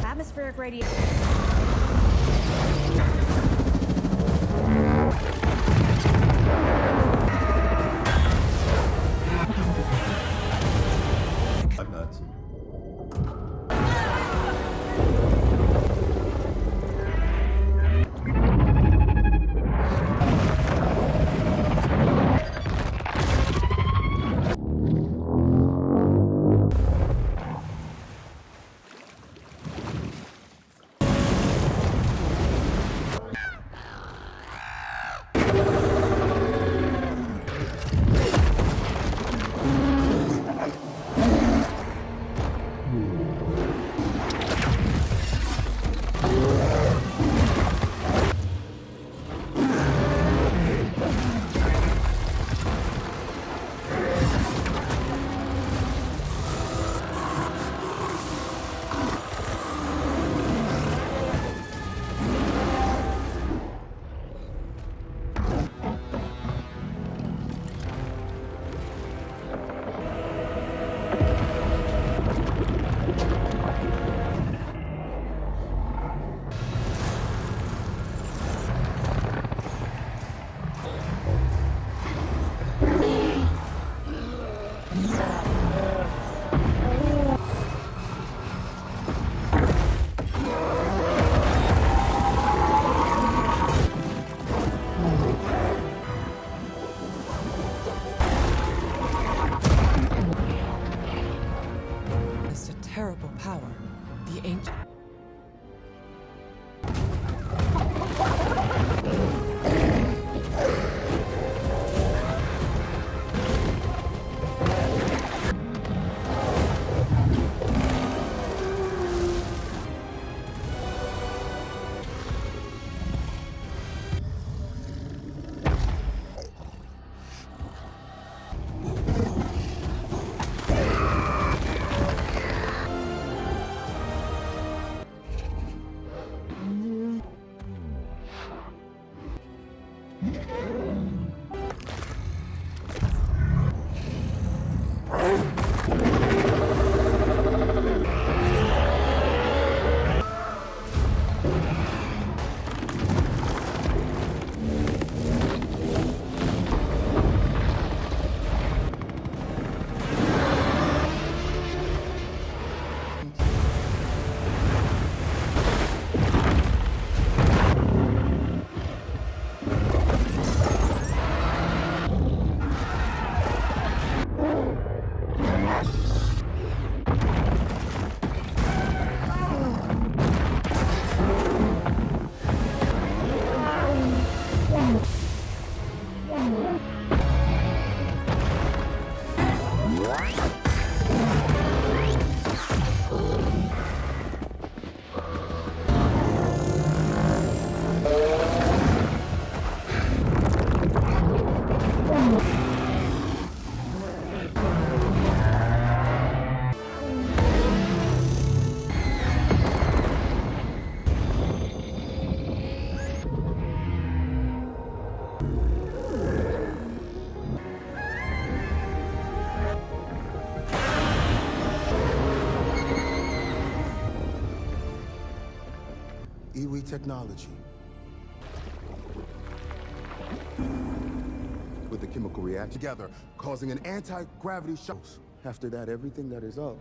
Atmospheric radiation. I'm nuts. It's a terrible power. The ancient. Technology. With the chemical reaction together, causing an anti-gravity shock. After that, everything that is up.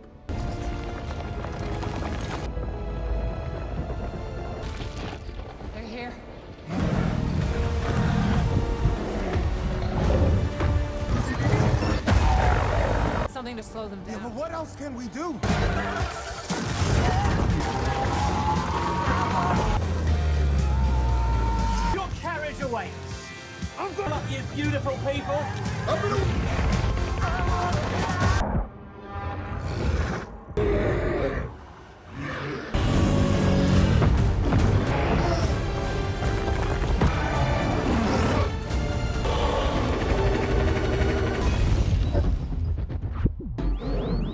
They're here. Something to slow them down. Yeah, but what else can we do? beautiful people.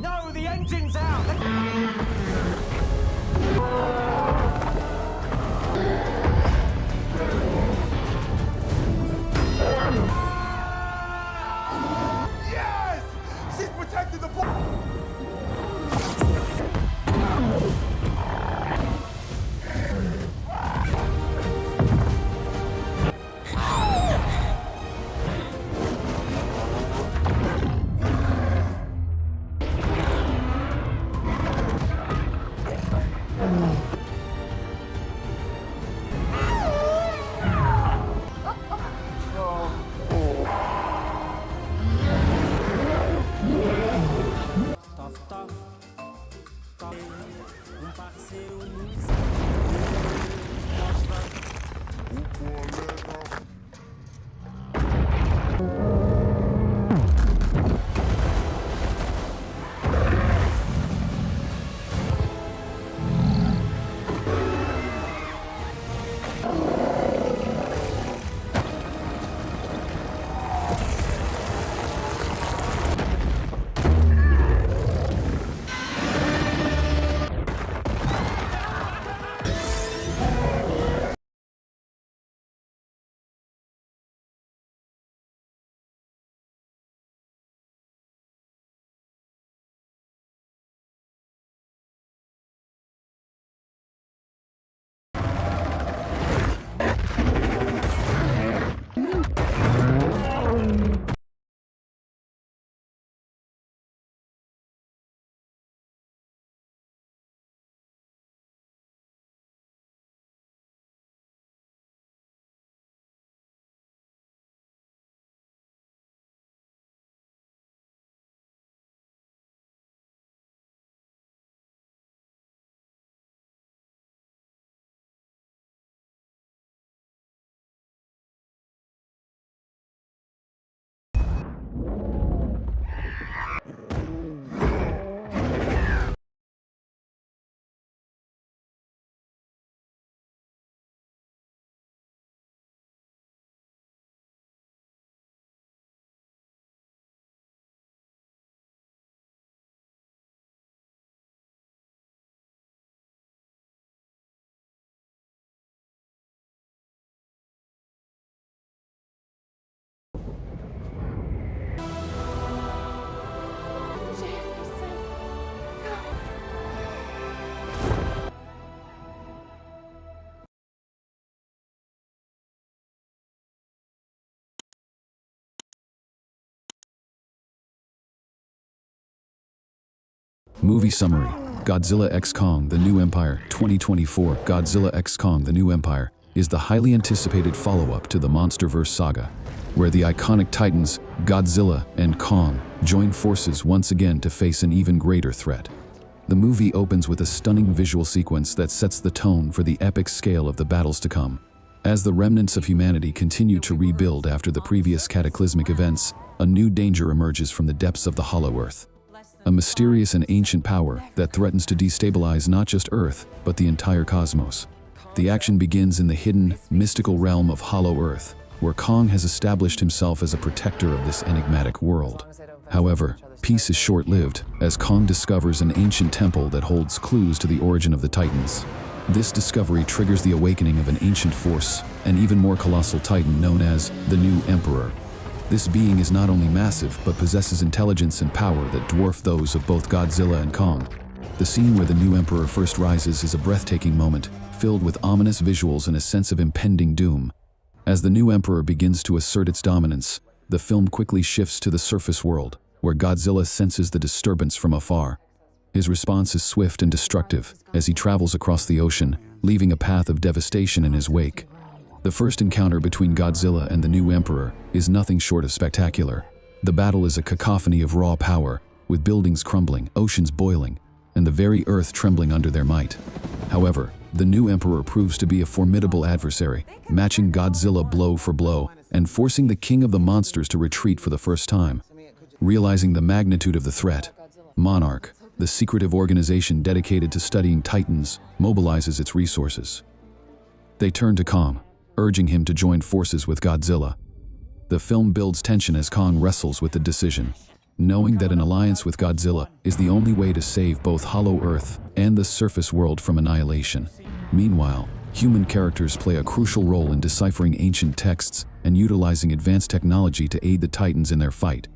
No, the engine's out. Yes! She's protected the boat! Movie summary: Godzilla x Kong: The New Empire 2024. Godzilla x Kong: The New Empire is the highly anticipated follow-up to the MonsterVerse saga, where the iconic titans, Godzilla and Kong, join forces once again to face an even greater threat. The movie opens with a stunning visual sequence that sets the tone for the epic scale of the battles to come. As the remnants of humanity continue to rebuild after the previous cataclysmic events, a new danger emerges from the depths of the Hollow Earth. A mysterious and ancient power that threatens to destabilize not just Earth, but the entire cosmos. The action begins in the hidden, mystical realm of Hollow Earth, where Kong has established himself as a protector of this enigmatic world. However, peace is short-lived, as Kong discovers an ancient temple that holds clues to the origin of the Titans. This discovery triggers the awakening of an ancient force, an even more colossal titan known as the New Emperor. This being is not only massive, but possesses intelligence and power that dwarf those of both Godzilla and Kong. The scene where the New Emperor first rises is a breathtaking moment, filled with ominous visuals and a sense of impending doom. As the New Emperor begins to assert its dominance, the film quickly shifts to the surface world, where Godzilla senses the disturbance from afar. His response is swift and destructive, as he travels across the ocean, leaving a path of devastation in his wake. The first encounter between Godzilla and the New Emperor is nothing short of spectacular. The battle is a cacophony of raw power, with buildings crumbling, oceans boiling, and the very earth trembling under their might. However, the New Emperor proves to be a formidable adversary, matching Godzilla blow for blow and forcing the king of the monsters to retreat for the first time. Realizing the magnitude of the threat, Monarch, the secretive organization dedicated to studying titans, mobilizes its resources. They turn to Kong, urging him to join forces with Godzilla. The film builds tension as Kong wrestles with the decision, knowing that an alliance with Godzilla is the only way to save both Hollow Earth and the surface world from annihilation. Meanwhile, human characters play a crucial role in deciphering ancient texts and utilizing advanced technology to aid the Titans in their fight.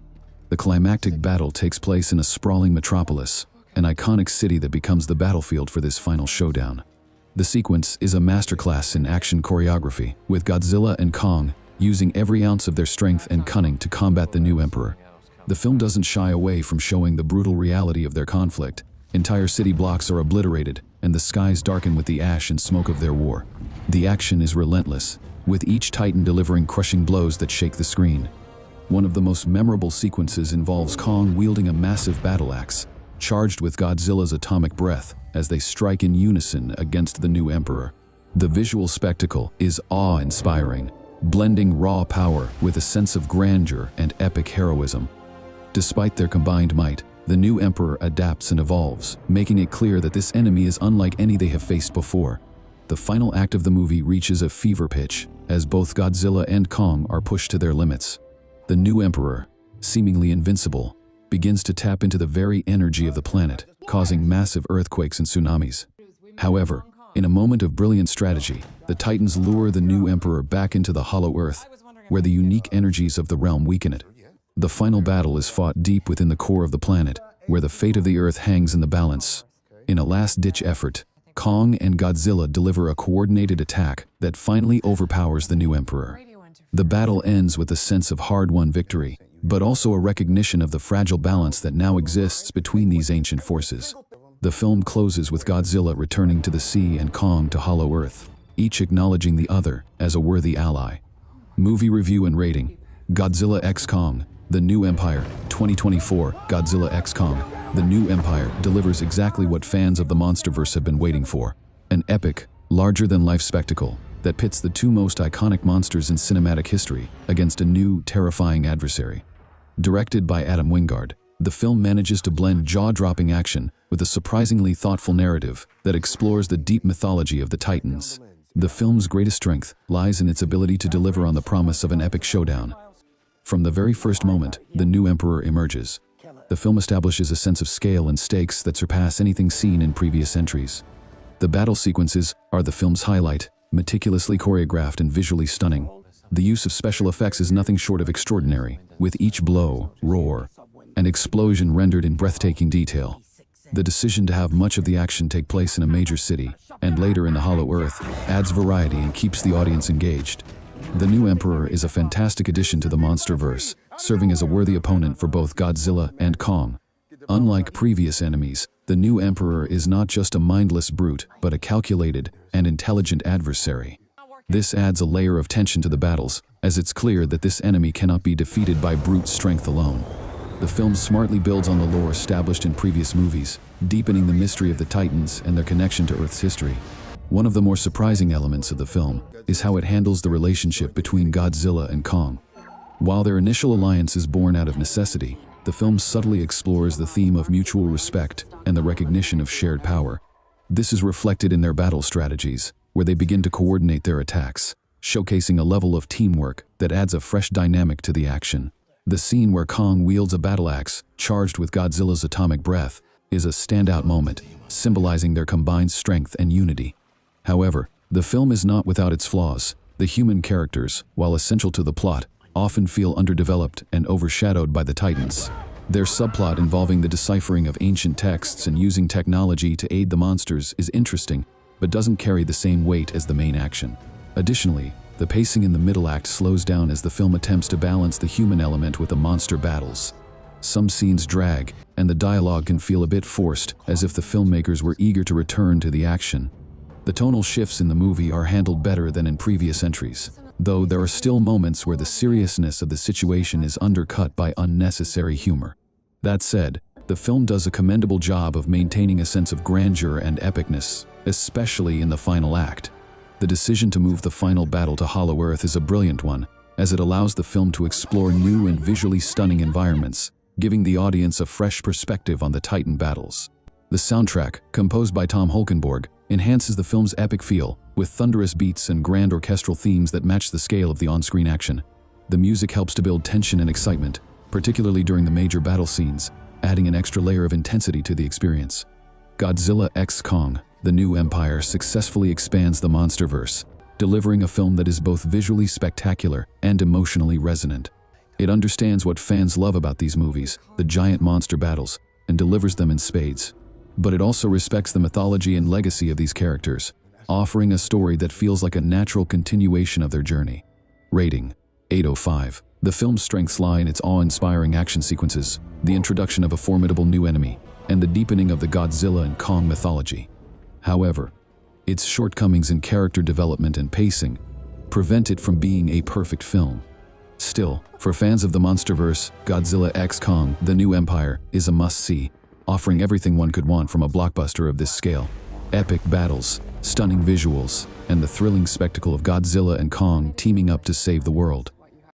The climactic battle takes place in a sprawling metropolis, an iconic city that becomes the battlefield for this final showdown. The sequence is a masterclass in action choreography, with Godzilla and Kong using every ounce of their strength and cunning to combat the new Emperor. The film doesn't shy away from showing the brutal reality of their conflict. Entire city blocks are obliterated, and the skies darken with the ash and smoke of their war. The action is relentless, with each Titan delivering crushing blows that shake the screen. One of the most memorable sequences involves Kong wielding a massive battle axe, charged with Godzilla's atomic breath as they strike in unison against the new Emperor. The visual spectacle is awe-inspiring, blending raw power with a sense of grandeur and epic heroism. Despite their combined might, the new Emperor adapts and evolves, making it clear that this enemy is unlike any they have faced before. The final act of the movie reaches a fever pitch, as both Godzilla and Kong are pushed to their limits. The new Emperor, seemingly invincible, begins to tap into the very energy of the planet, causing massive earthquakes and tsunamis. However, in a moment of brilliant strategy, the Titans lure the new Emperor back into the Hollow Earth, where the unique energies of the realm weaken it. The final battle is fought deep within the core of the planet, where the fate of the Earth hangs in the balance. In a last-ditch effort, Kong and Godzilla deliver a coordinated attack that finally overpowers the new Emperor. The battle ends with a sense of hard-won victory, but also a recognition of the fragile balance that now exists between these ancient forces. The film closes with Godzilla returning to the sea and Kong to Hollow Earth, each acknowledging the other as a worthy ally. Movie review and rating: Godzilla x Kong, The New Empire, 2024. Godzilla x Kong, The New Empire delivers exactly what fans of the MonsterVerse have been waiting for: an epic, larger-than-life spectacle that pits the two most iconic monsters in cinematic history against a new, terrifying adversary. Directed by Adam Wingard, the film manages to blend jaw-dropping action with a surprisingly thoughtful narrative that explores the deep mythology of the Titans. The film's greatest strength lies in its ability to deliver on the promise of an epic showdown. From the very first moment the new Emperor emerges, the film establishes a sense of scale and stakes that surpass anything seen in previous entries. The battle sequences are the film's highlight, meticulously choreographed and visually stunning. The use of special effects is nothing short of extraordinary, with each blow, roar, and explosion rendered in breathtaking detail. The decision to have much of the action take place in a major city, and later in the Hollow Earth, adds variety and keeps the audience engaged. The new Emperor is a fantastic addition to the MonsterVerse, serving as a worthy opponent for both Godzilla and Kong. Unlike previous enemies, the new Emperor is not just a mindless brute, but a calculated and intelligent adversary. This adds a layer of tension to the battles, as it's clear that this enemy cannot be defeated by brute strength alone. The film smartly builds on the lore established in previous movies, deepening the mystery of the Titans and their connection to Earth's history. One of the more surprising elements of the film is how it handles the relationship between Godzilla and Kong. While their initial alliance is born out of necessity, the film subtly explores the theme of mutual respect and the recognition of shared power. This is reflected in their battle strategies, where they begin to coordinate their attacks, showcasing a level of teamwork that adds a fresh dynamic to the action. The scene where Kong wields a battle axe, charged with Godzilla's atomic breath, is a standout moment, symbolizing their combined strength and unity. However, the film is not without its flaws. The human characters, while essential to the plot, often feel underdeveloped and overshadowed by the Titans. Their subplot involving the deciphering of ancient texts and using technology to aid the monsters is interesting, but doesn't carry the same weight as the main action. Additionally, the pacing in the middle act slows down as the film attempts to balance the human element with the monster battles. Some scenes drag, and the dialogue can feel a bit forced, as if the filmmakers were eager to return to the action. The tonal shifts in the movie are handled better than in previous entries, though there are still moments where the seriousness of the situation is undercut by unnecessary humor. That said, the film does a commendable job of maintaining a sense of grandeur and epicness, especially in the final act. The decision to move the final battle to Hollow Earth is a brilliant one, as it allows the film to explore new and visually stunning environments, giving the audience a fresh perspective on the Titan battles. The soundtrack, composed by Tom Holkenborg, enhances the film's epic feel, with thunderous beats and grand orchestral themes that match the scale of the on-screen action. The music helps to build tension and excitement, particularly during the major battle scenes, adding an extra layer of intensity to the experience. Godzilla x Kong: The New Empire successfully expands the monsterverse, delivering a film that is both visually spectacular and emotionally resonant. It understands what fans love about these movies, the giant monster battles, and delivers them in spades. But it also respects the mythology and legacy of these characters, offering a story that feels like a natural continuation of their journey. Rating: 8/5. The film's strengths lie in its awe-inspiring action sequences, the introduction of a formidable new enemy, and the deepening of the Godzilla and Kong mythology. However, its shortcomings in character development and pacing prevent it from being a perfect film. Still, for fans of the monsterverse, Godzilla x Kong: The New Empire is a must-see, offering everything one could want from a blockbuster of this scale. Epic battles, stunning visuals, and the thrilling spectacle of Godzilla and Kong teaming up to save the world.